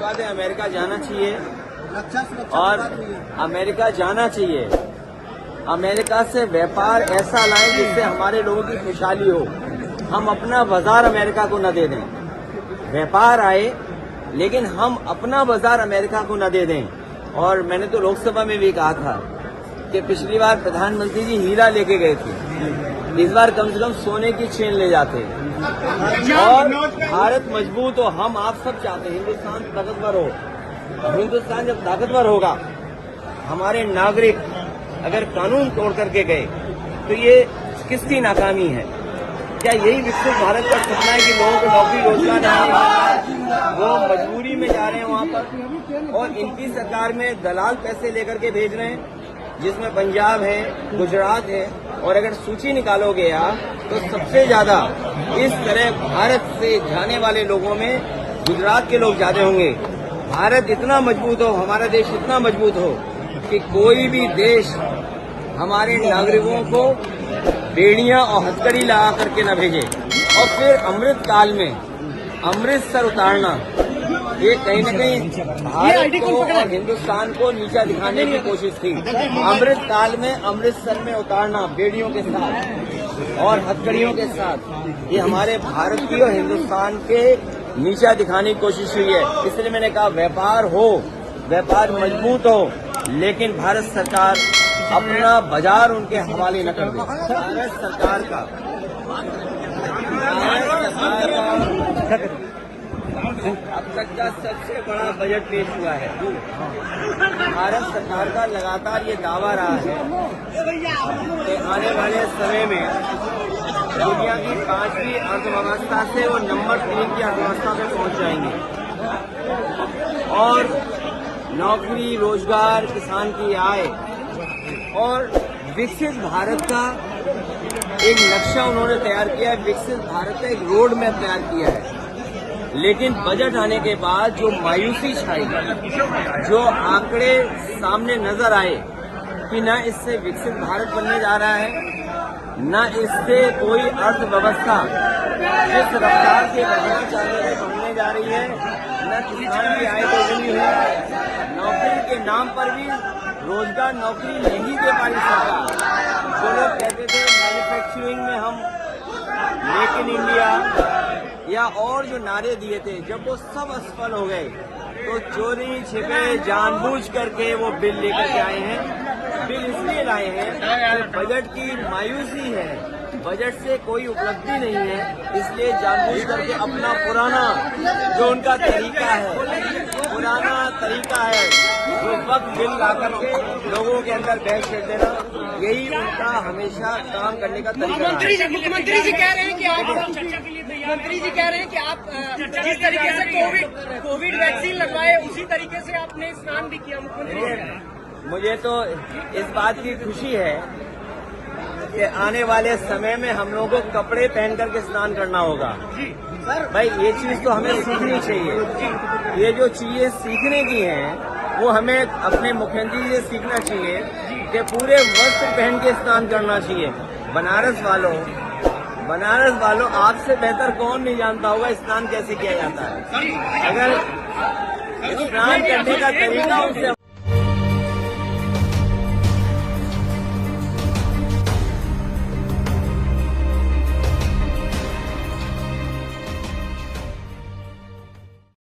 बात है, अमेरिका जाना चाहिए और अमेरिका जाना चाहिए। अमेरिका से व्यापार ऐसा लाएं जिससे हमारे लोगों की खुशहाली हो। हम अपना बाजार अमेरिका को न दे दें। व्यापार आए लेकिन हम अपना बाजार अमेरिका को न दे दें। और मैंने तो लोकसभा में भी कहा था कि पिछली बार प्रधानमंत्री जी हीरा लेके गए थे, इस बार कम से कम सोने की चेन ले जाते और भारत मजबूत हो। हम आप सब चाहते हैं हिंदुस्तान ताकतवर हो। हिंदुस्तान जब ताकतवर होगा, हमारे नागरिक अगर कानून तोड़ करके गए तो ये किसकी नाकामी है? क्या यही विकसित भारत का सपना है कि लोगों को नौकरी रोजगार नहीं है, वो मजबूरी में जा रहे हैं वहां पर और इनकी सरकार में दलाल पैसे लेकर के भेज रहे हैं, जिसमें पंजाब है, गुजरात है। और अगर सूची निकालोगे आप तो सबसे ज्यादा इस तरह भारत से जाने वाले लोगों में गुजरात के लोग ज्यादा होंगे। भारत इतना मजबूत हो, हमारा देश इतना मजबूत हो कि कोई भी देश हमारे नागरिकों को बेड़ियां और हथकड़ी लगा करके न भेजे। और फिर अमृत काल में अमृतसर उतारना, ये कहीं न कहीं भारत को और हिंदुस्तान को नीचा दिखाने की कोशिश थी। अमृत काल में अमृतसर में उतारना बेड़ियों के साथ और हथकड़ियों के साथ, ये हमारे भारत की और हिंदुस्तान के नीचा दिखाने की कोशिश हुई है। इसलिए मैंने कहा व्यापार हो, व्यापार मजबूत हो, लेकिन भारत सरकार अपना बाजार उनके हवाले न कर दे। भारत सरकार का अब तक का सबसे बड़ा बजट पेश हुआ है। भारत सरकार का लगातार ये दावा रहा है कि आने वाले समय में दुनिया की 5वीं अर्थव्यवस्था से वो नंबर 3 की अर्थव्यवस्था में पहुंच जाएंगे और नौकरी, रोजगार, किसान की आय और विकसित भारत का एक नक्शा उन्होंने तैयार किया है। विकसित भारत का एक रोड मैप तैयार किया है। लेकिन बजट आने के बाद जो मायूसी छाई, जो आंकड़े सामने नजर आए कि न इससे विकसित भारत बनने जा रहा है, न इससे कोई अर्थव्यवस्था जिस रफ्तार से बढ़ना चाहते हैं बढ़ने जा रही है, न किसान की आय दोगुनी है। नौकरी के नाम पर भी रोजगार नौकरी नहीं दे पाई सरकार। जो लोग कहते थे मैन्युफैक्चरिंग में हम मेक इन इंडिया या और जो नारे दिए थे, जब वो सब असफल हो गए तो चोरी छिपे जानबूझ करके वो बिल लेकर के आए हैं। बिल इसलिए लाए हैं कि बजट की मायूसी है, बजट से कोई उपलब्धि नहीं है, इसलिए जानबूझ करके अपना पुराना जो उनका तरीका है वो वक्त बिल ला करके लोगों के अंदर बहस कर देना, यही उनका हमेशा काम करने का तरीका है। मुख्यमंत्री जी कह रहे हैं कि आप जिस तरीके से कोविड वैक्सीन लगवाए उसी तरीके से आपने स्नान भी किया। मुख्यमंत्री, मुझे तो इस बात की खुशी है कि आने वाले समय में हम लोगों को कपड़े पहन करके स्नान करना होगा। भाई ये चीज तो हमें सीखनी चाहिए। ये जो चीजें सीखने की हैं वो हमें अपने मुख्यमंत्री जी से सीखना चाहिए कि पूरे वस्त्र पहन के स्नान करना चाहिए। बनारस वालों आपसे बेहतर कौन नहीं जानता होगा स्नान कैसे किया जाता है। अगर स्नान करने का तरीका उनसे